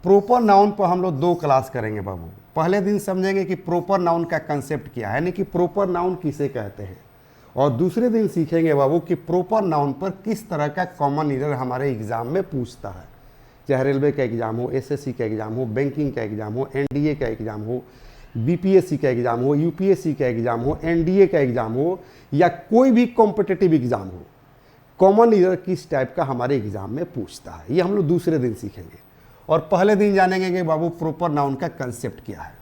Proper noun पर हम लोग 2 क्लास करेंगे बाबू। पहले दिन समझेंगे कि प्रॉपर नाउन का कंसेप्ट क्या है, यानी कि प्रॉपर नाउन किसे कहते हैं, और दूसरे दिन सीखेंगे बाबू कि प्रॉपर नाउन पर किस तरह का कॉमन एरर हमारे एग्जाम में पूछता है, चाहे रेलवे का एग्जाम हो, एसएससी का एग्जाम हो, बैंकिंग का एग्जाम हो, एनडीए का एग्जाम हो, बीपीएससी का एग्जाम हो, यूपीएससी का एग्जाम हो, एनडीए का एग्जाम हो, या कोई भी कॉम्पिटिटिव एग्जाम हो, कॉमन एरर किस टाइप का हमारे एग्जाम में पूछता है, ये हम लोग दूसरे दिन सीखेंगे। और पहले दिन जानेंगे कि बाबू प्रॉपर नाउन का कंसेप्ट क्या है।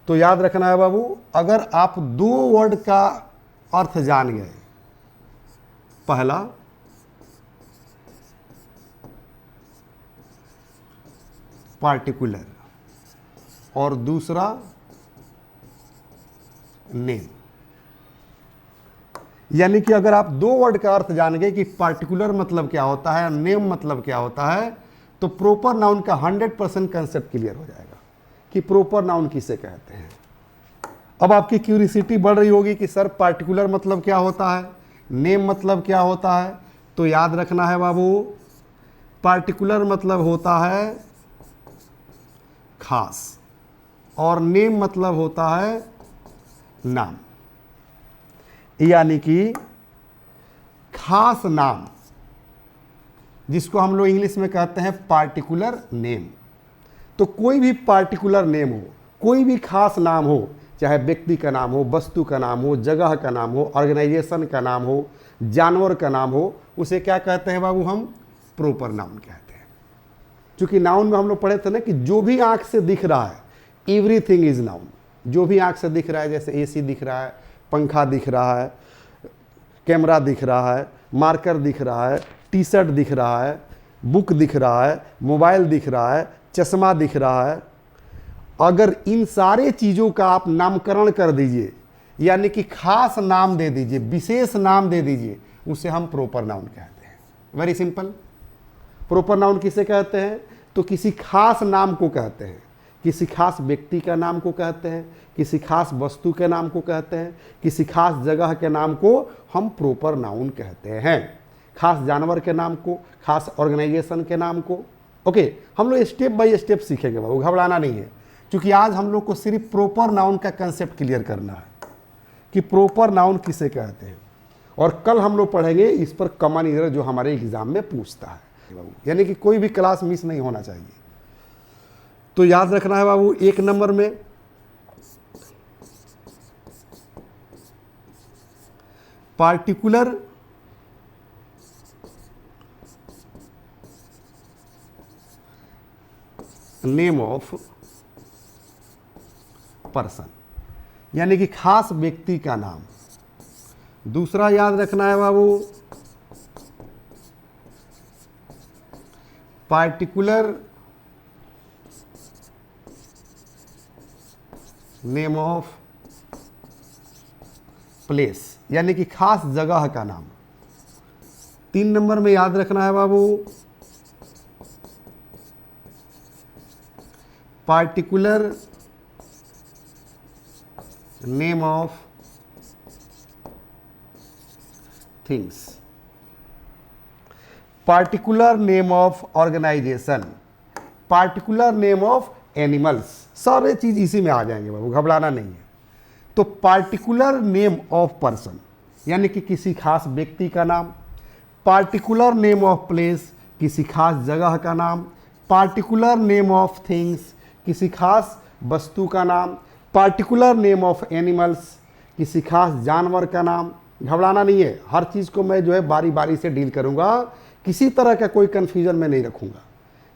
तो याद रखना है बाबू, अगर आप 2 वर्ड का अर्थ जान गए, पहला पार्टिकुलर और दूसरा नेम, यानी कि अगर आप 2 वर्ड का अर्थ जान गए कि पार्टिकुलर मतलब क्या होता है, नेम मतलब क्या होता है, तो प्रॉपर नाउन का 100% कंसेप्ट क्लियर हो जाएगा कि प्रॉपर नाउन किसे कहते हैं। अब आपकी क्यूरियोसिटी बढ़ रही होगी कि सर पार्टिकुलर मतलब क्या होता है, नेम मतलब क्या होता है। तो याद रखना है बाबू, पार्टिकुलर मतलब होता है खास, और नेम मतलब होता है नाम, यानी कि खास नाम जिसको हम लोग इंग्लिश में कहते हैं पार्टिकुलर नेम। तो कोई भी पार्टिकुलर नेम हो, कोई भी खास नाम हो, चाहे व्यक्ति का नाम हो, वस्तु का नाम हो, जगह का नाम हो, ऑर्गेनाइजेशन का नाम हो, जानवर का नाम हो, उसे क्या कहते हैं बाबू, हम प्रॉपर नाउन कहते हैं। क्योंकि नाउन में हम लोग पढ़े थे ना कि जो भी आंख से दिख रहा है, एवरीथिंग इज नाउन। जो भी आंख से दिख रहा है, जैसे एसी दिख रहा है, पंखा दिख रहा है, कैमरा दिख रहा है, मार्कर दिख रहा है, टी शर्ट दिख रहा है, बुक दिख रहा है, मोबाइल दिख रहा है, चश्मा दिख रहा है, अगर इन सारे चीज़ों का आप नामकरण कर दीजिए, यानी कि खास नाम दे दीजिए, विशेष नाम दे दीजिए, उसे हम प्रॉपर नाउन कहते हैं। Very simple. प्रॉपर नाउन किसे कहते हैं, तो किसी खास नाम को कहते हैं, किसी खास व्यक्ति का नाम को कहते हैं, किसी खास वस्तु के नाम को कहते हैं, किसी खास जगह के नाम को हम प्रॉपर नाउन कहते हैं, खास जानवर के नाम को, खास ऑर्गेनाइजेशन के नाम को। ओके, हम लोग स्टेप बाय स्टेप सीखेंगे बाबू, घबराना नहीं है, क्योंकि आज हम लोग को सिर्फ प्रॉपर नाउन का कंसेप्ट क्लियर करना है कि प्रॉपर नाउन किसे कहते हैं, और कल हम लोग पढ़ेंगे इस पर कॉमन एरर जो हमारे एग्जाम में पूछता है बाबू, यानी कि कोई भी क्लास मिस नहीं होना चाहिए। तो याद रखना है बाबू, 1 नंबर में पार्टिकुलर नेम ऑफ पर्सन, यानी कि खास व्यक्ति का नाम। दूसरा याद रखना है बाबू, पार्टिकुलर नेम ऑफ प्लेस, यानी कि खास जगह का नाम। 3 नंबर में याद रखना है बाबू, particular name of things, particular name of organisation, particular name of animals. सारे चीज इसी में आ जाएंगे बाबू, घबराना नहीं है। तो पार्टिकुलर नेम ऑफ पर्सन, यानी कि किसी खास व्यक्ति का नाम, पार्टिकुलर नेम ऑफ प्लेस, किसी खास जगह का नाम, पार्टिकुलर नेम ऑफ थिंग्स, किसी खास वस्तु का नाम, पार्टिकुलर नेम ऑफ एनिमल्स, किसी खास जानवर का नाम। घबराना नहीं है, हर चीज़ को मैं जो है बारी बारी से डील करूंगा, किसी तरह का कोई कन्फ्यूजन में नहीं रखूंगा,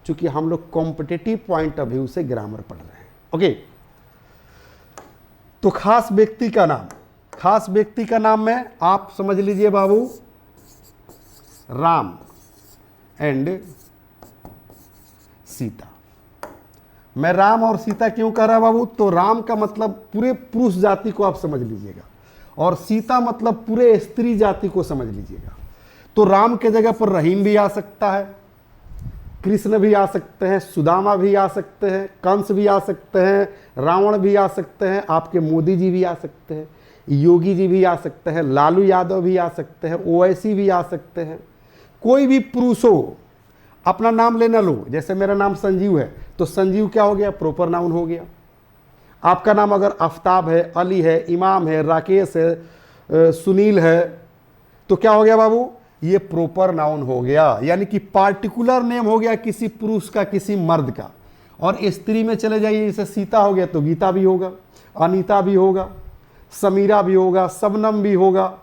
क्योंकि हम लोग कॉम्पिटिटिव पॉइंट ऑफ व्यू से ग्रामर पढ़ रहे हैं। ओके, तो खास व्यक्ति का नाम, खास व्यक्ति का नाम में आप समझ लीजिए बाबू, राम एंड सीता। मैं राम और सीता क्यों कह रहा बाबू, तो राम का मतलब पूरे पुरुष जाति को आप समझ लीजिएगा, और सीता मतलब पूरे स्त्री जाति को समझ लीजिएगा। तो राम के जगह पर रहीम भी आ सकता है, कृष्ण भी आ सकते हैं, सुदामा भी आ सकते हैं, कंस भी आ सकते हैं, रावण भी आ सकते हैं, आपके मोदी जी भी आ सकते हैं, योगी जी भी आ सकते हैं, लालू यादव भी आ सकते हैं, ओवैसी भी आ सकते हैं। कोई भी पुरुष हो, अपना नाम लेना लो, जैसे मेरा नाम संजीव है तो संजीव क्या हो गया, प्रॉपर नाउन हो गया। आपका नाम अगर आफ्ताब है, अली है, इमाम है, राकेश है, सुनील है, तो क्या हो गया बाबू, ये प्रॉपर नाउन हो गया, यानी कि पार्टिकुलर नेम हो गया किसी पुरुष का, किसी मर्द का। और स्त्री में चले जाइए, जैसे सीता हो गया तो गीता भी होगा, अनीता भी होगा, समीरा भी होगा, शबनम भी होगा।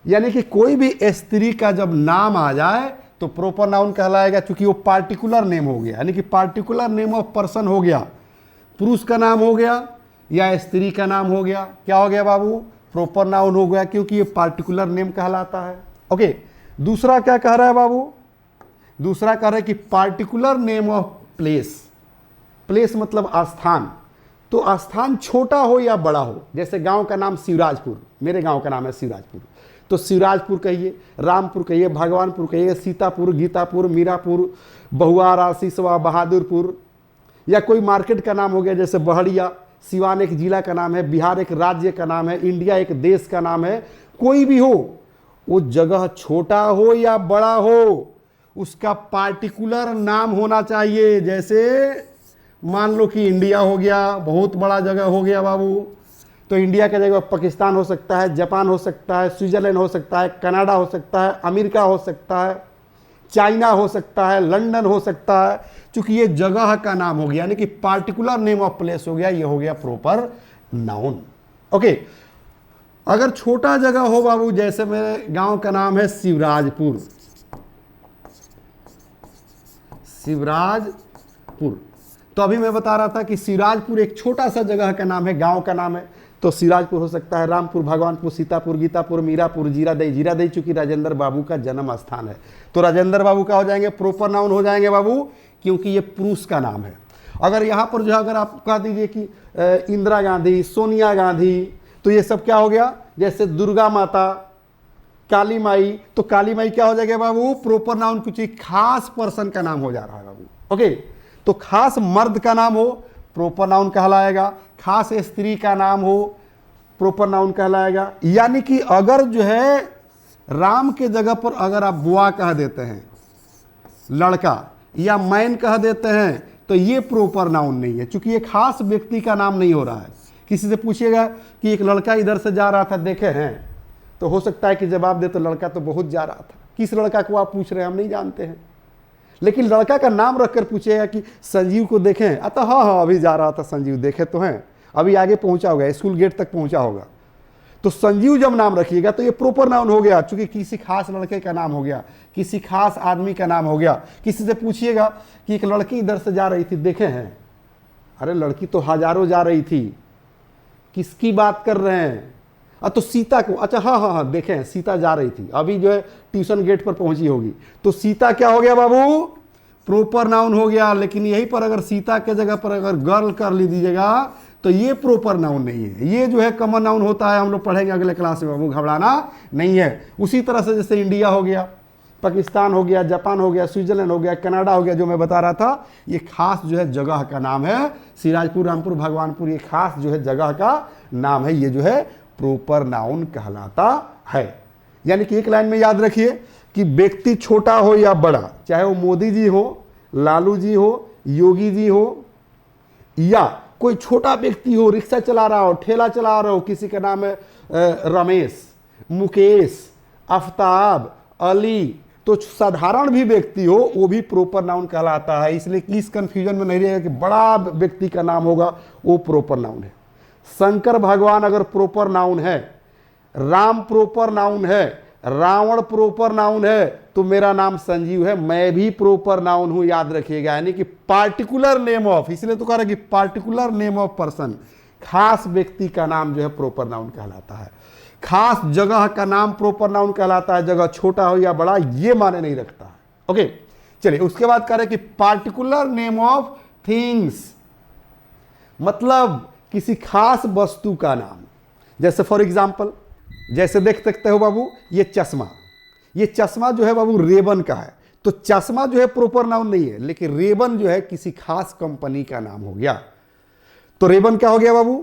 यानी कि कोई भी स्त्री का जब नाम आ जाए तो प्रॉपर नाउन कहलाएगा, क्योंकि वो पार्टिकुलर नेम हो गया, यानी कि पार्टिकुलर नेम ऑफ पर्सन हो गया। पुरुष का नाम हो गया या स्त्री का नाम हो गया, क्या हो गया बाबू, प्रॉपर नाउन हो गया, क्योंकि ये पार्टिकुलर नेम कहलाता है। ओके, दूसरा क्या कह रहा है बाबू, दूसरा कह रहा है कि particular name of place. Place मतलब स्थान, तो स्थान छोटा हो या बड़ा हो, जैसे गांव का नाम शिवराजपुर, मेरे गांव का नाम है शिवराजपुर, तो शिवराजपुर कहिए, रामपुर कहिए, भगवानपुर कहिए, सीतापुर, गीतापुर, मीरापुर, बहुआरा, सिसवा, बहादुरपुर। या कोई मार्केट का नाम हो गया जैसे बहड़िया, सिवान एक जिला का नाम है, बिहार एक राज्य का नाम है, इंडिया एक देश का नाम है। कोई भी हो, वो जगह छोटा हो या बड़ा हो, उसका पार्टिकुलर नाम होना चाहिए। जैसे मान लो कि इंडिया हो गया, बहुत बड़ा जगह हो गया बाबू, तो इंडिया की जगह पाकिस्तान हो सकता है, जापान हो सकता है, स्विट्जरलैंड हो सकता है, कनाडा हो सकता है, अमेरिका हो सकता है, चाइना हो सकता है, लंदन हो सकता है, क्योंकि ये जगह का नाम हो गया, यानी कि पार्टिकुलर नेम ऑफ प्लेस हो गया, ये हो गया प्रॉपर नाउन। ओके, अगर छोटा जगह हो बाबू, जैसे मेरे गांव का नाम है शिवराजपुर, शिवराजपुर, तो अभी मैं बता रहा था कि शिवराजपुर एक छोटा सा जगह का नाम है, गांव का नाम है, तो शिवराजपुर हो सकता है, रामपुर, भगवानपुर, सीतापुर, गीतापुर, मीरापुर, जीरादेई। जीरादेई चूंकि राजेंद्र बाबू का जन्म स्थान है, तो राजेंद्र बाबू का हो जाएंगे, प्रॉपर नाउन हो जाएंगे बाबू, क्योंकि ये पुरुष का नाम है। अगर यहाँ पर जो है, अगर आप कह दीजिए कि इंदिरा गांधी, सोनिया गांधी, तो ये सब क्या हो गया, जैसे दुर्गा माता, काली माई, तो काली माई क्या हो जाएगा बाबू, प्रॉपर नाउन, कुछ खास पर्सन का नाम हो जा रहा है बाबू। ओके, तो खास मर्द का नाम हो, प्रॉपर नाउन कहलाएगा, खास स्त्री का नाम हो, प्रॉपर नाउन कहलाएगा। यानी कि अगर जो है राम के जगह पर अगर आप बुआ कह देते हैं, लड़का, या मैन कह देते हैं, तो ये प्रॉपर नाउन नहीं है, क्योंकि ये खास व्यक्ति का नाम नहीं हो रहा है। किसी से पूछिएगा कि एक लड़का इधर से जा रहा था, देखे हैं, तो हो सकता है कि जवाब दे तो लड़का तो बहुत जा रहा था। किस लड़का को आप पूछ रहे हैं हम नहीं जानते हैं, लेकिन लड़का का नाम रखकर पूछेगा कि संजीव को देखें, अतः हाँ अभी जा रहा था संजीव, देखे तो हैं, अभी आगे पहुंचा होगा, स्कूल गेट तक पहुंचा होगा, तो संजीव जब नाम रखिएगा तो ये प्रॉपर नाउन हो गया, क्योंकि किसी खास लड़के का नाम हो गया, किसी खास आदमी का नाम हो गया। किसी से पूछिएगा कि एक लड़की इधर से जा रही थी, देखे हैं, अरे लड़की तो हजारों जा रही थी, किसकी बात कर रहे हैं, तो सीता को, अच्छा हाँ हाँ हाँ देखे हैं, सीता जा रही थी, अभी जो है ट्यूशन गेट पर पहुंची होगी, तो सीता क्या हो गया बाबू, प्रॉपर नाउन हो गया। लेकिन यहीं पर अगर सीता के जगह पर अगर गर्ल कर लीजिएगा तो ये प्रॉपर नाउन नहीं है, ये जो है कॉमन नाउन होता है, हम लोग पढ़ेंगे अगले क्लास में बाबू, घबराना नहीं है। उसी तरह से जैसे इंडिया हो गया, पाकिस्तान हो गया, जापान हो गया, स्विट्जरलैंड हो गया, कनाडा हो गया, जो मैं बता रहा था, ये खास जो है जगह का नाम है। सिराजपुर, रामपुर, भगवानपुर, ये खास जो है जगह का नाम है, ये जो है प्रॉपर नाउन कहलाता है। यानी कि एक लाइन में याद रखिए कि व्यक्ति छोटा हो या बड़ा, चाहे वो मोदी जी हो, लालू जी हो, योगी जी हो, या कोई छोटा व्यक्ति हो, रिक्शा चला रहा हो, ठेला चला रहा हो, किसी का नाम है रमेश, मुकेश, आफ्ताब, अली, तो साधारण भी व्यक्ति हो वो भी प्रॉपर नाउन कहलाता है। इसलिए इस कंफ्यूजन में नहीं रहेगा कि बड़ा व्यक्ति का नाम होगा वो प्रॉपर नाउन है। शंकर भगवान अगर प्रॉपर नाउन है, राम प्रॉपर नाउन है, रावण प्रॉपर नाउन है, तो मेरा नाम संजीव है, मैं भी प्रॉपर नाउन हूं, याद रखिएगा। यानी कि पार्टिकुलर नेम ऑफ, इसलिए तो कह रहा है कि पार्टिकुलर नेम ऑफ पर्सन, खास व्यक्ति का नाम जो है प्रॉपर नाउन कहलाता है। खास जगह का नाम प्रॉपर नाउन कहलाता है, जगह छोटा हो या बड़ा ये माने नहीं रखता है। ओके, चलिए उसके बाद कह रहे कि पार्टिकुलर नेम ऑफ थिंग्स, मतलब किसी खास वस्तु का नाम। जैसे फॉर एग्जाम्पल, जैसे देख सकते हो बाबू, ये चश्मा, ये चश्मा जो है बाबू रेबन का है, तो चश्मा जो है प्रॉपर नाउन नहीं है, लेकिन रेबन जो है किसी खास कंपनी का नाम हो गया, तो रेबन क्या हो गया बाबू,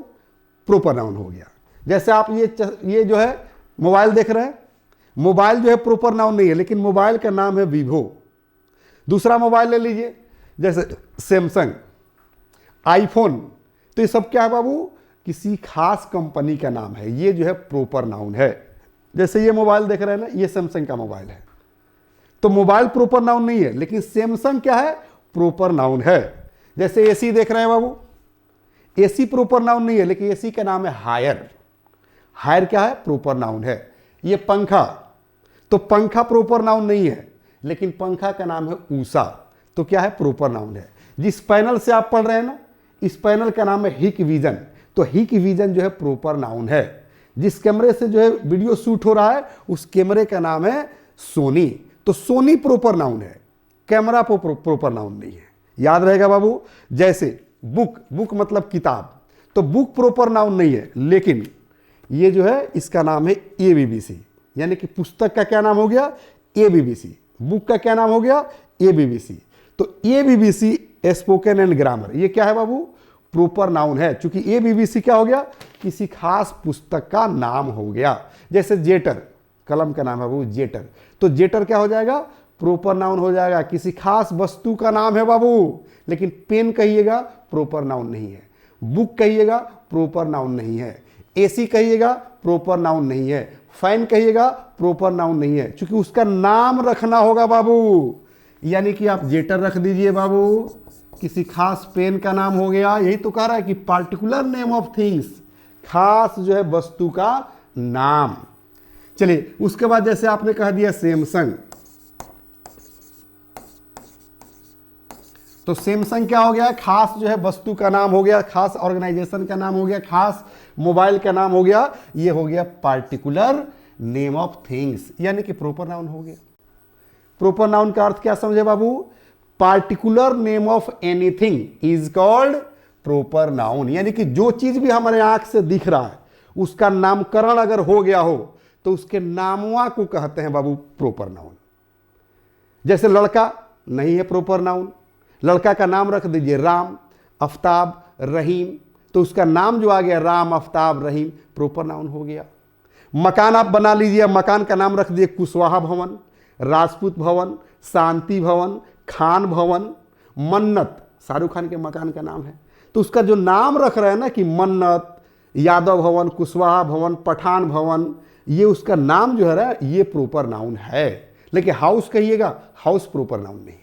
प्रॉपर नाउन हो गया। जैसे आप ये जो है मोबाइल देख रहे हैं, मोबाइल जो है प्रॉपर नाउन नहीं है, लेकिन मोबाइल का नाम है वीवो, दूसरा मोबाइल ले लीजिए, जैसे सैमसंग, आईफोन, तो ये सब क्या है बाबू, किसी खास कंपनी का नाम है, ये जो है प्रॉपर नाउन है। जैसे ये मोबाइल देख रहे हैं ना, ये सैमसंग का मोबाइल है, तो मोबाइल प्रॉपर नाउन नहीं है, लेकिन सैमसंग क्या है, प्रॉपर नाउन है। जैसे एसी देख रहे हैं बाबू, एसी प्रॉपर नाउन नहीं है, लेकिन एसी का नाम है हायर। हायर क्या है, प्रॉपर नाउन है। ये पंखा, तो पंखा प्रॉपर नाउन नहीं है, लेकिन पंखा का नाम है ऊषा, तो क्या है, प्रॉपर नाउन है। जिस पैनल से आप पढ़ रहे हैं ना, इस पैनल का नाम है हिक विजन, तो हिक विजन जो है प्रॉपर नाउन है। जिस कैमरे से जो है वीडियो शूट हो रहा है, उस कैमरे का नाम है सोनी, तो सोनी प्रॉपर नाउन है, कैमरा प्रॉपर नाउन नहीं है। याद रहेगा बाबू। जैसे बुक, बुक मतलब किताब, तो बुक प्रॉपर नाउन नहीं है, लेकिन ये जो है इसका नाम है एबीबीसी, यानी कि पुस्तक का क्या नाम हो गया, एबीबीसी। बुक का क्या नाम हो गया, एबीबीसी। तो एबीबीसी स्पोकन एंड ग्रामर, ये क्या है बाबू, प्रॉपर नाउन है, क्योंकि एबीबीसी क्या हो गया, किसी खास पुस्तक का नाम हो गया। जैसे जेटर, कलम का नाम है बाबू जेटर, तो जेटर क्या हो जाएगा, प्रॉपर नाउन हो जाएगा, किसी खास वस्तु का नाम है बाबू। लेकिन पेन कहिएगा, प्रॉपर नाउन नहीं है। बुक कहिएगा, प्रॉपर नाउन नहीं है। एसी कहिएगा, प्रॉपर नाउन नहीं है। फैन कहिएगा, प्रॉपर नाउन नहीं है, क्योंकि उसका नाम रखना होगा बाबू। यानी कि आप जेटर रख दीजिए बाबू, किसी खास पेन का नाम हो गया। यही तो कह रहा है कि पार्टिकुलर नेम ऑफ थिंग्स, खास जो है वस्तु का नाम। चलिए उसके बाद जैसे आपने कह दिया सैमसंग, तो सैमसंग क्या हो गया, खास जो है वस्तु का नाम हो गया, खास ऑर्गेनाइजेशन का नाम हो गया, खास मोबाइल का नाम हो गया, ये हो गया पार्टिकुलर नेम ऑफ थिंग्स, यानी कि प्रॉपर नाउन हो गया। प्रॉपर नाउन का अर्थ क्या समझे बाबू, particular name of anything is called proper noun, यानी कि जो चीज भी हमारे आंख से दिख रहा है उसका नामकरण अगर हो गया हो तो उसके नामवा को कहते हैं बाबू प्रॉपर नाउन। जैसे लड़का नहीं है प्रॉपर नाउन, लड़का का नाम रख दीजिए राम, आफ्ताब, रहीम, तो उसका नाम जो आ गया राम, आफ्ताब, रहीम, प्रॉपर नाउन हो गया। मकान आप बना लीजिए, मकान का नाम रख दिए कुशवाहा भवन, राजपूत भवन, शांति भवन, खान भवन, मन्नत, शाहरुख खान के मकान का नाम है, तो उसका जो नाम रख रहे हैं ना कि मन्नत, यादव भवन, कुशवाहा भवन, पठान भवन, ये उसका नाम जो है ये प्रॉपर नाउन है। लेकिन हाउस कहिएगा, हाउस प्रॉपर नाउन नहीं है।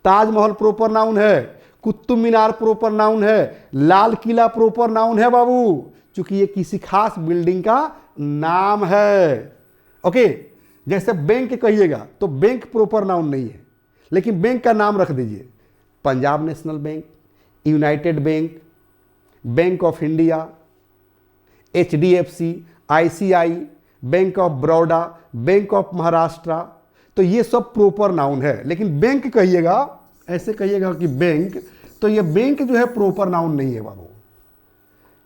ताजमहल प्रॉपर नाउन है, कुतुब मीनार प्रॉपर नाउन है, लाल किला प्रॉपर नाउन है बाबू, क्योंकि ये किसी खास बिल्डिंग का नाम है। ओके, जैसे बैंक कहिएगा तो बैंक प्रॉपर नाउन नहीं है, लेकिन बैंक का नाम रख दीजिए Punjab national bank, United bank, bank of India, HDFC, ICI, bank of Baroda, bank of Maharashtra, तो ये सब प्रॉपर नाउन है। लेकिन बैंक कहिएगा, ऐसे कहिएगा कि बैंक, तो ये बैंक जो है प्रॉपर नाउन नहीं है बाबू।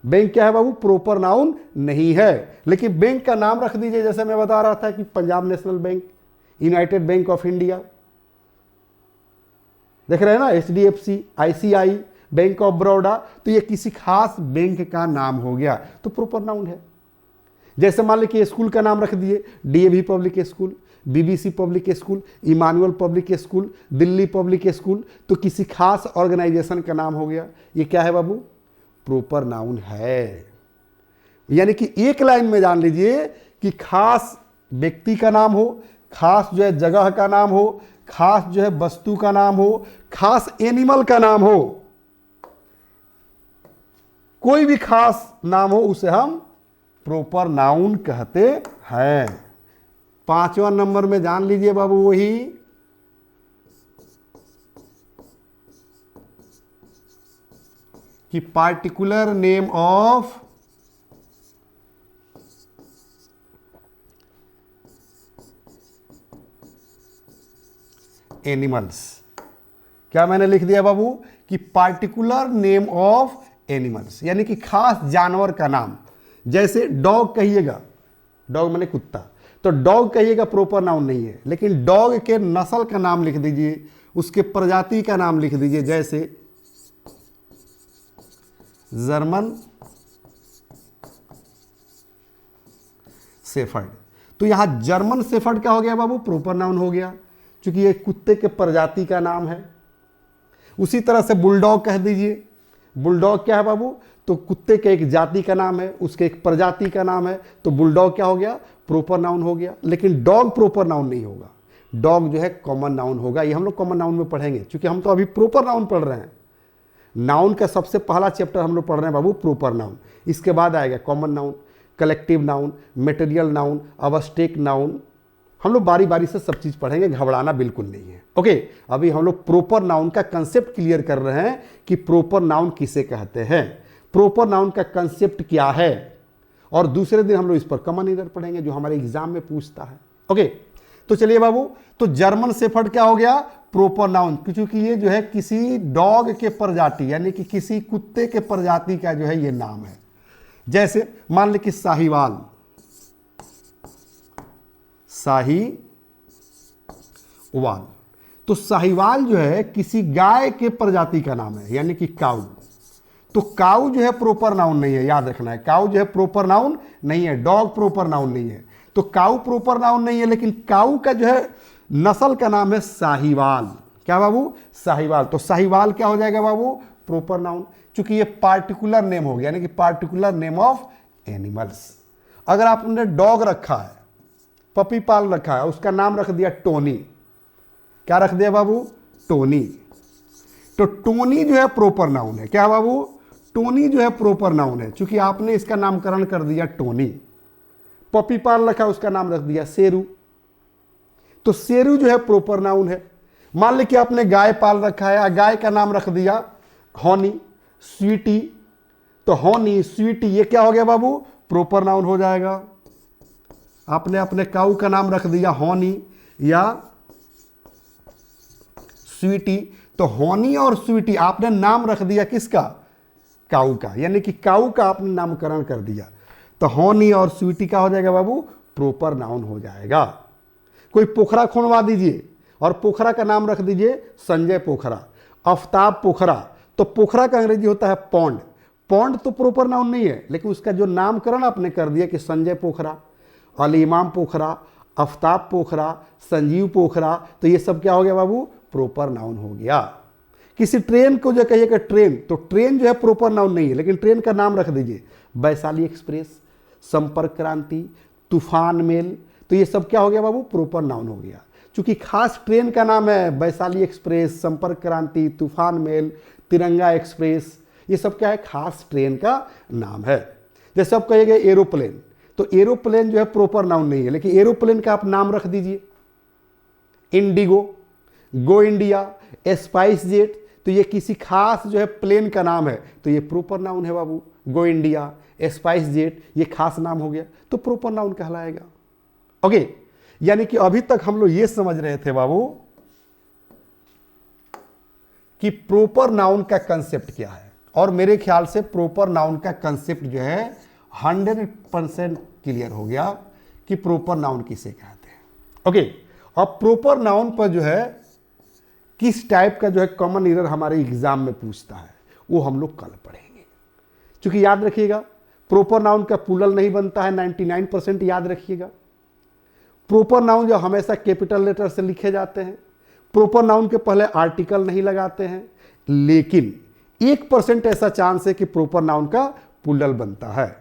बैंक क्या है बाबू, प्रॉपर नाउन नहीं है, लेकिन बैंक का नाम रख दीजिए, जैसे मैं बता रहा था कि Punjab national bank, United bank of India, देख रहे हैं ना, HDFC, ICI, bank of Baroda, तो ये किसी खास बैंक का नाम हो गया, तो प्रॉपर नाउन है। जैसे मान लीजिए स्कूल का नाम रख दिए DAV public school, BBC public school, Emmanuel public school, Delhi public school, तो किसी खास ऑर्गेनाइजेशन का नाम हो गया, ये क्या है बाबू, प्रॉपर नाउन है। यानी कि एक लाइन में जान लीजिए कि खास व्यक्ति का नाम हो, खास जो है जगह का नाम हो, खास जो है वस्तु का नाम हो, खास एनिमल का नाम हो, कोई भी खास नाम हो उसे हम प्रॉपर नाउन कहते हैं। 5वां नंबर में जान लीजिए बाबू वही कि पार्टिकुलर नेम ऑफ एनिमल्स। क्या मैंने लिख दिया बाबू कि पार्टिकुलर नेम ऑफ एनिमल्स, यानी कि खास जानवर का नाम। जैसे डॉग कहिएगा, डॉग माने कुत्ता, तो डॉग कहिएगा प्रॉपर नाउन नहीं है, लेकिन डॉग के नस्ल का नाम लिख दीजिए, उसके प्रजाति का नाम लिख दीजिए, जैसे जर्मन शेफर्ड, तो यहां जर्मन शेफर्ड क्या हो गया बाबू, प्रॉपर नाउन हो गया, क्योंकि ये कुत्ते के प्रजाति का नाम है। उसी तरह से बुलडॉग कह दीजिए, बुलडॉग क्या है बाबू, तो कुत्ते के एक जाति का नाम है, उसके एक प्रजाति का नाम है, तो बुलडॉग क्या हो गया, प्रॉपर नाउन हो गया। लेकिन डॉग प्रॉपर नाउन नहीं होगा, डॉग जो है कॉमन नाउन होगा। ये हम लोग कॉमन नाउन में पढ़ेंगे, क्योंकि हम तो अभी प्रॉपर नाउन पढ़ रहे हैं। नाउन का सबसे पहला चैप्टर हम लोग पढ़ रहे हैं बाबू प्रॉपर नाउन, इसके बाद आएगा common noun, collective noun, material noun, abstract noun. हम लोग बारी बारी से सब चीज़ पढ़ेंगे, घबराना बिल्कुल नहीं है। ओके, अभी हम लोग प्रॉपर नाउन का कंसेप्ट क्लियर कर रहे हैं कि प्रॉपर नाउन किसे कहते हैं, प्रॉपर नाउन का कंसेप्ट क्या है, और दूसरे दिन हम लोग इस पर कॉमन ईरर पढ़ेंगे जो हमारे एग्जाम में पूछता है। ओके, तो चलिए बाबू, तो जर्मन शेफर्ड क्या हो गया, प्रॉपर नाउन, क्योंकि ये जो है किसी डॉग के प्रजाति यानी कि किसी कुत्ते के प्रजाति का जो है ये नाम है। जैसे मान ली कि साहिवाल, साहिवाल, तो साहिवाल जो है किसी गाय के प्रजाति का नाम है, यानी कि काऊ। तो काऊ जो है प्रॉपर नाउन नहीं है, याद रखना है, काऊ जो है प्रॉपर नाउन नहीं है, डॉग प्रॉपर नाउन नहीं है। तो काऊ प्रॉपर नाउन नहीं है, लेकिन काऊ का जो है नस्ल का नाम है साहिवाल। क्या बाबू, साहिवाल। तो साहिवाल क्या हो जाएगा बाबू, प्रॉपर नाउन, क्योंकि ये पार्टिकुलर नेम हो गया, यानी कि पार्टिकुलर नेम ऑफ एनिमल्स। अगर आपने डॉग रखा है, पपी पाल रखा है, उसका नाम रख दिया टोनी, क्या रख दिया बाबू, टोनी, तो टोनी जो है प्रॉपर नाउन है। क्या बाबू, टोनी जो है प्रॉपर नाउन है, क्योंकि आपने इसका नामकरण कर दिया टोनी। पपी पाल रखा, उसका नाम रख दिया शेरू, तो शेरू जो है प्रॉपर नाउन है। मान ली कि आपने गाय पाल रखा है, गाय का नाम रख दिया हॉनी, स्वीटी, तो हॉनी, स्वीटी, ये क्या हो गया बाबू, प्रॉपर नाउन हो जाएगा। आपने अपने काऊ का नाम रख दिया हॉनी या स्वीटी, तो हॉनी और स्वीटी आपने नाम रख दिया किसका, काऊ का, यानी कि काऊ का आपने नामकरण कर दिया, तो हॉनी और स्वीटी का हो जाएगा बाबू, प्रॉपर नाउन हो जाएगा। कोई पोखरा खुनवा दीजिए और पोखरा का नाम रख दीजिए संजय पोखरा, आफ्ताब पोखरा, तो पोखरा का अंग्रेजी होता है पॉन्ड। पॉन्ड तो प्रॉपर नाउन नहीं है, लेकिन उसका जो नामकरण आपने कर दिया कि संजय पोखरा, अल इमाम पोखरा, आफ्ताब पोखरा, संजीव पोखरा, तो ये सब क्या हो गया बाबू, प्रॉपर नाउन हो गया। किसी ट्रेन को जो कहिएगा ट्रेन, तो ट्रेन जो है प्रॉपर नाउन नहीं है, लेकिन ट्रेन का नाम रख दीजिए वैशाली एक्सप्रेस, संपर्क क्रांति, तूफान मेल, तो ये सब क्या हो गया बाबू, प्रॉपर नाउन हो गया। क्योंकि खास ट्रेन का नाम है वैशाली एक्सप्रेस, संपर्क क्रांति, तूफान मेल, तिरंगा एक्सप्रेस, ये सब क्या है, खास ट्रेन का नाम है। जैसे आप कहिएगा एरोप्लेन, तो एरोप्लेन जो है प्रॉपर नाउन नहीं है, लेकिन एरोप्लेन का आप नाम रख दीजिए Indigo, go India, spice jet, तो ये किसी खास जो है प्लेन का नाम है, तो ये प्रॉपर नाउन है बाबू। गो इंडिया, स्पाइस जेट, ये खास नाम हो गया, तो प्रॉपर नाउन कहलाएगा। ओके, यानी कि अभी तक हम लोग ये समझ रहे थे बाबू कि प्रॉपर नाउन का कंसेप्ट क्या है, और मेरे ख्याल से प्रॉपर नाउन का कंसेप्ट जो है 100% क्लियर हो गया कि प्रॉपर नाउन किसे कहते हैं। ओके, अब प्रॉपर नाउन पर जो है किस टाइप का जो है कॉमन एरर हमारे एग्जाम में पूछता है, वो हम लोग कल पढ़ेंगे। क्योंकि याद रखिएगा, प्रॉपर नाउन का प्लूरल नहीं बनता है, 99% याद रखिएगा। प्रॉपर नाउन जो हमेशा कैपिटल लेटर से लिखे जाते हैं, प्रॉपर नाउन के पहले आर्टिकल नहीं लगाते हैं, लेकिन 1% ऐसा चांस है कि प्रॉपर नाउन का प्लूरल बनता है।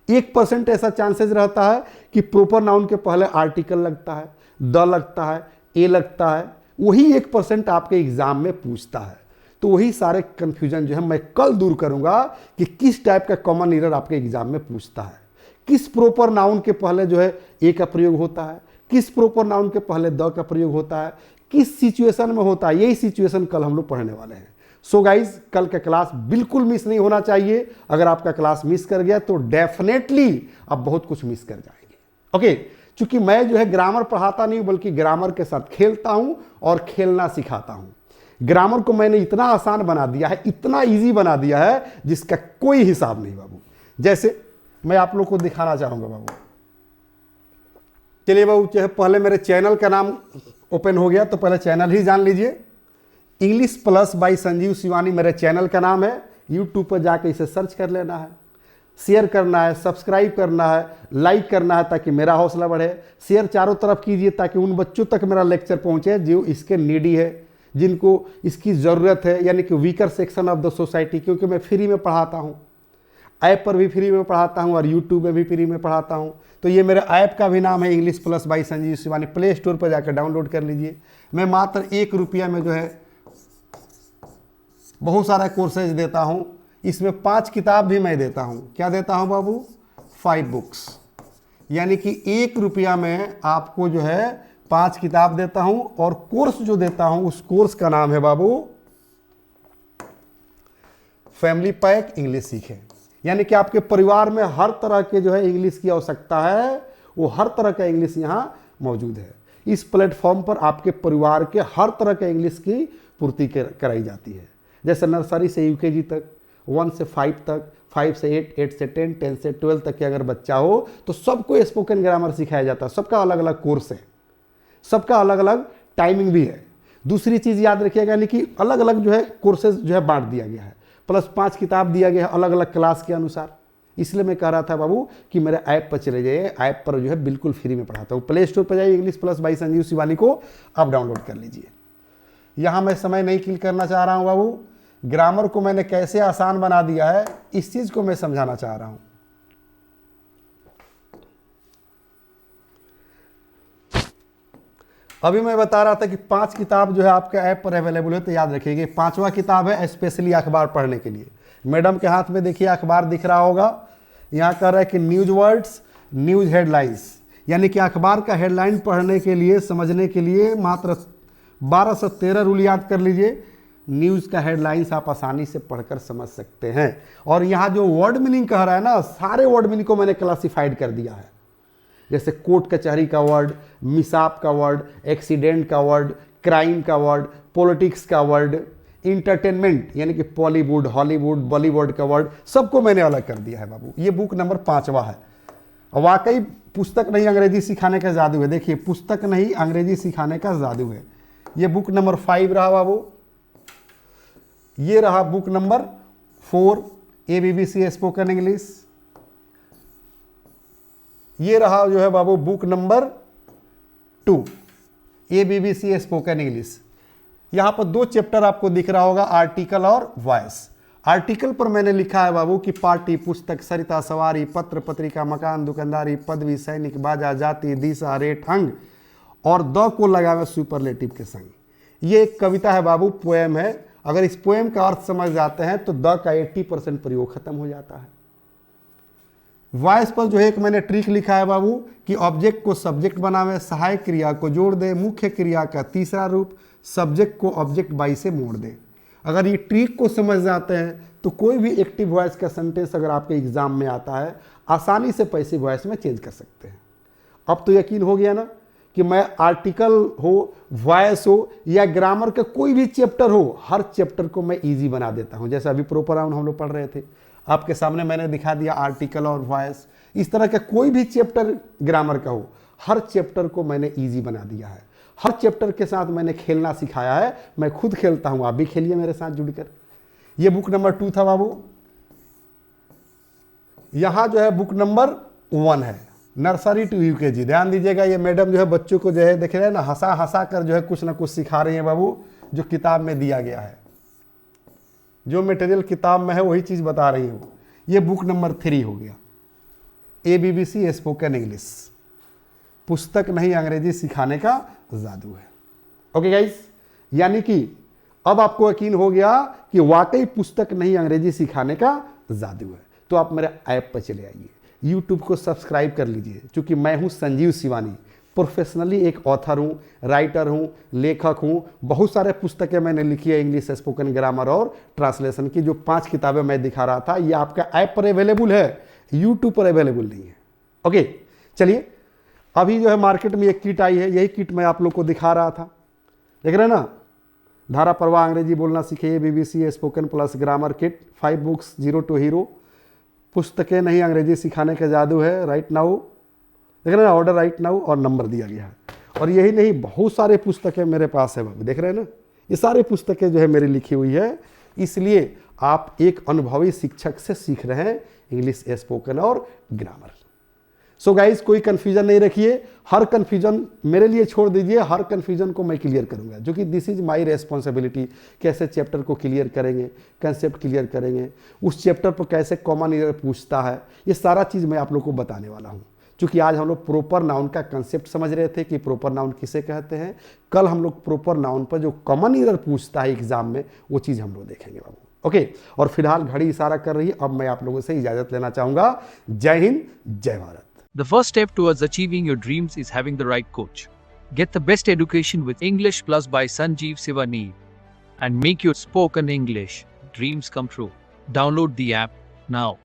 1% ऐसा चांसेस रहता है कि प्रॉपर नाउन के पहले आर्टिकल लगता है, द लगता है, ए लगता है, वही 1% आपके एग्जाम में पूछता है। तो वही सारे कंफ्यूजन जो है मैं कल दूर करूंगा कि किस टाइप का कॉमन एरर आपके एग्जाम में पूछता है, किस प्रॉपर नाउन के पहले जो है ए का प्रयोग होता है, किस प्रॉपर नाउन के पहले द का प्रयोग होता है, किस सिचुएशन में होता है। यही सिचुएशन कल हम लोग पढ़ने वाले हैं। सो गाइज, कल का क्लास बिल्कुल मिस नहीं होना चाहिए। अगर आपका क्लास मिस कर गया तो डेफिनेटली आप बहुत कुछ मिस कर जाएंगे। ओके, क्योंकि मैं जो है ग्रामर पढ़ाता नहीं बल्कि ग्रामर के साथ खेलता हूं और खेलना सिखाता हूं। ग्रामर को मैंने इतना आसान बना दिया है, इतना इजी बना दिया है जिसका कोई हिसाब नहीं बाबू। जैसे मैं आप लोग को दिखाना चाहूंगा बाबू, चलिए बाबू, चाहे पहले मेरे चैनल का नाम ओपन हो गया तो पहले चैनल ही जान लीजिए। English plus by Sanjeev Shivani मेरे चैनल का नाम है। यूट्यूब पर जाकर इसे सर्च कर लेना है। शेयर करना है, सब्सक्राइब करना है, लाइक करना है ताकि मेरा हौसला बढ़े। शेयर चारों तरफ कीजिए ताकि उन बच्चों तक मेरा लेक्चर पहुंचे जो इसके नीडी है, जिनको इसकी ज़रूरत है, यानी कि weaker section of the society. क्योंकि मैं फ्री में पढ़ाता हूँ, ऐप पर भी फ्री में पढ़ाता हूँ और यूट्यूब में भी फ्री में पढ़ाता हूँ। तो ये मेरे ऐप का भी नाम है English plus by Sanjeev Shivani. Play store पर जाकर डाउनलोड कर लीजिए। मैं मात्र 1 रुपया में जो है बहुत सारा कोर्सेज देता हूँ। इसमें 5 किताब भी मैं देता हूँ। क्या देता हूँ बाबू? 5 बुक्स, यानी कि 1 रुपया में आपको जो है 5 किताब देता हूँ। और कोर्स जो देता हूँ उस कोर्स का नाम है बाबू फैमिली पैक इंग्लिश सीखें। यानी कि आपके परिवार में हर तरह के जो है इंग्लिश की आवश्यकता है, वो हर तरह का इंग्लिश यहाँ मौजूद है। इस प्लेटफॉर्म पर आपके परिवार के हर तरह के इंग्लिश की पूर्ति कराई जाती है। जैसे नर्सरी से यूकेजी तक, 1 से 5 तक, 5 से 8, 8 से 10, 10 से 12 तक के अगर बच्चा हो तो सबको स्पोकन ग्रामर सिखाया जाता है। सबका अलग अलग कोर्स है, सबका अलग अलग टाइमिंग भी है। दूसरी चीज़ याद रखिएगा, यानी कि अलग अलग जो है कोर्सेज जो है बांट दिया गया है, प्लस 5 किताब दिया गया है अलग अलग क्लास के अनुसार। इसलिए मैं कह रहा था बाबू कि मेरे ऐप पर चले जाइए, ऐप पर जो है बिल्कुल फ्री में पढ़ाता हूँ। प्ले स्टोर पर जाइए, English plus by Sanjeev Shivani को आप डाउनलोड कर लीजिए। यहाँ मैं समय नहीं किल करना चाह रहा हूँ बाबू। ग्रामर को मैंने कैसे आसान बना दिया है, इस चीज को मैं समझाना चाह रहा हूं। अभी मैं बता रहा था कि 5 किताब जो है आपके ऐप पर अवेलेबल है, तो याद रखिएगा 5वां किताब है स्पेशली अखबार पढ़ने के लिए। मैडम के हाथ में देखिए अखबार दिख रहा होगा, यहाँ कह रहा है कि न्यूज वर्ड्स, न्यूज हेडलाइंस, यानी कि अखबार का हेडलाइन पढ़ने के लिए, समझने के लिए मात्र 12 से 13 रूल याद कर लीजिए। न्यूज़ का हेडलाइंस आप आसानी से पढ़कर समझ सकते हैं। और यहाँ जो वर्ड मीनिंग कह रहा है ना, सारे वर्ड मीनिंग को मैंने क्लासिफाइड कर दिया है। जैसे कोर्ट कचहरी का वर्ड, मिसाप का वर्ड, एक्सीडेंट का वर्ड, क्राइम का वर्ड, पॉलिटिक्स का वर्ड, इंटरटेनमेंट यानी कि बॉलीवुड, हॉलीवुड, बॉलीवुड का वर्ड, सबको मैंने अलग कर दिया है बाबू। ये बुक नंबर 5वां है। वाकई पुस्तक नहीं अंग्रेजी सिखाने का जादू है। देखिए, पुस्तक नहीं अंग्रेजी सिखाने का जादू है। ये बुक नंबर 5 रहा बाबू। ये रहा book number 4 ABBC spoken English. ये रहा जो है बाबू book number 2 ABBC spoken English. यहां पर 2 चैप्टर आपको दिख रहा होगा, आर्टिकल और वॉइस। आर्टिकल पर मैंने लिखा है बाबू कि पार्टी, पुस्तक, सरिता, सवारी, पत्र, पत्रिका, मकान, दुकानदारी, पदवी, सैनिक, बाजा, जाति, दिशा, रेट, अंग और द को लगावे सुपरलेटिव के संग। ये एक कविता है बाबू, पोएम है। अगर इस पोएम का अर्थ समझ जाते हैं तो द का 80% प्रयोग खत्म हो जाता है। वॉइस पर जो है एक मैंने ट्रिक लिखा है बाबू कि ऑब्जेक्ट को सब्जेक्ट बनावे, सहायक क्रिया को जोड़ दे, मुख्य क्रिया का तीसरा रूप, सब्जेक्ट को ऑब्जेक्ट बाई से मोड़ दे। अगर ये ट्रिक को समझ जाते हैं तो कोई भी एक्टिव वॉइस का सेंटेंस अगर आपके एग्जाम में आता है, आसानी से पैसिव वॉइस में चेंज कर सकते हैं। अब तो यकीन हो गया ना कि मैं आर्टिकल हो, वॉइस हो या ग्रामर का कोई भी चैप्टर हो, हर चैप्टर को मैं इजी बना देता हूं। जैसे अभी प्रोपर राउंड हम लोग पढ़ रहे थे, आपके सामने मैंने दिखा दिया आर्टिकल और वॉइस। इस तरह का कोई भी चैप्टर ग्रामर का हो, हर चैप्टर को मैंने इजी बना दिया है। हर चैप्टर के साथ मैंने खेलना सिखाया है। मैं खुद खेलता हूं, आप भी खेलिए मेरे साथ जुड़कर। ये बुक नंबर 2 था बाबू। यहां जो है बुक नंबर 1 है, नर्सरी टू यूकेजी। ध्यान दीजिएगा, ये मैडम जो है बच्चों को जो है देख रहे हैं ना, हंसा हंसा कर जो है कुछ ना कुछ सिखा रही है बाबू, जो किताब में दिया गया है। जो मटेरियल किताब में है वही चीज बता रही हूँ। ये बुक नंबर 3 हो गया, ABBC स्पोकन इंग्लिश। पुस्तक नहीं अंग्रेजी सिखाने का जादू है। ओके गाइस, यानी कि अब आपको यकीन हो गया कि वाकई पुस्तक नहीं अंग्रेजी सिखाने का जादू है। तो आप मेरे ऐप पर चले आइए, YouTube को सब्सक्राइब कर लीजिए। क्योंकि मैं हूं संजीव शिवानी, प्रोफेशनली एक ऑथर हूं, राइटर हूं, लेखक हूं। बहुत सारे पुस्तकें मैंने लिखी है इंग्लिश स्पोकन ग्रामर और ट्रांसलेशन की। जो 5 किताबें मैं दिखा रहा था, ये आपका ऐप पर अवेलेबल है, YouTube पर अवेलेबल नहीं है। ओके, चलिए अभी जो है मार्केट में एक किट आई है, यही किट मैं आप लोग को दिखा रहा था। देख रहे हैं ना, धारा प्रवाह अंग्रेजी बोलना सीखे, ABBC spoken plus grammar kit, 5 books, 0 to hero. पुस्तकें नहीं अंग्रेजी सिखाने का जादू है, राइट नाउ। देख रहे हैं ना, ऑर्डर राइट नाउ, और नंबर दिया गया है। और यही नहीं, बहुत सारे पुस्तकें मेरे पास है बाबू, देख रहे हैं ना। ये सारे पुस्तकें जो है मेरी लिखी हुई है। इसलिए आप एक अनुभवी शिक्षक से सीख रहे हैं इंग्लिश स्पोकन और ग्रामर। सो गाइज, कोई कंफ्यूजन नहीं रखिए, हर कंफ्यूजन मेरे लिए छोड़ दीजिए, हर कंफ्यूजन को मैं क्लियर करूंगा, जो कि दिस इज माय रेस्पॉन्सिबिलिटी। कैसे चैप्टर को क्लियर करेंगे, कंसेप्ट क्लियर करेंगे, उस चैप्टर पर कैसे कॉमन एरर पूछता है, ये सारा चीज़ मैं आप लोग को बताने वाला हूँ। क्योंकि आज हम लोग प्रॉपर नाउन का कंसेप्ट समझ रहे थे कि प्रॉपर नाउन किसे कहते हैं, कल हम लोग प्रॉपर नाउन पर जो कॉमन एरर पूछता है एग्जाम में, वो चीज़ हम लोग देखेंगे बाबू। ओके, और फिलहाल घड़ी इशारा कर रही है, अब मैं आप लोगों से इजाज़त लेना चाहूँगा। जय हिंद, जय Bharat. The first step towards achieving your dreams is having the right coach. Get the best education with English Plus by Sanjeev Sivaneer and make your spoken English dreams come true. Download the app now.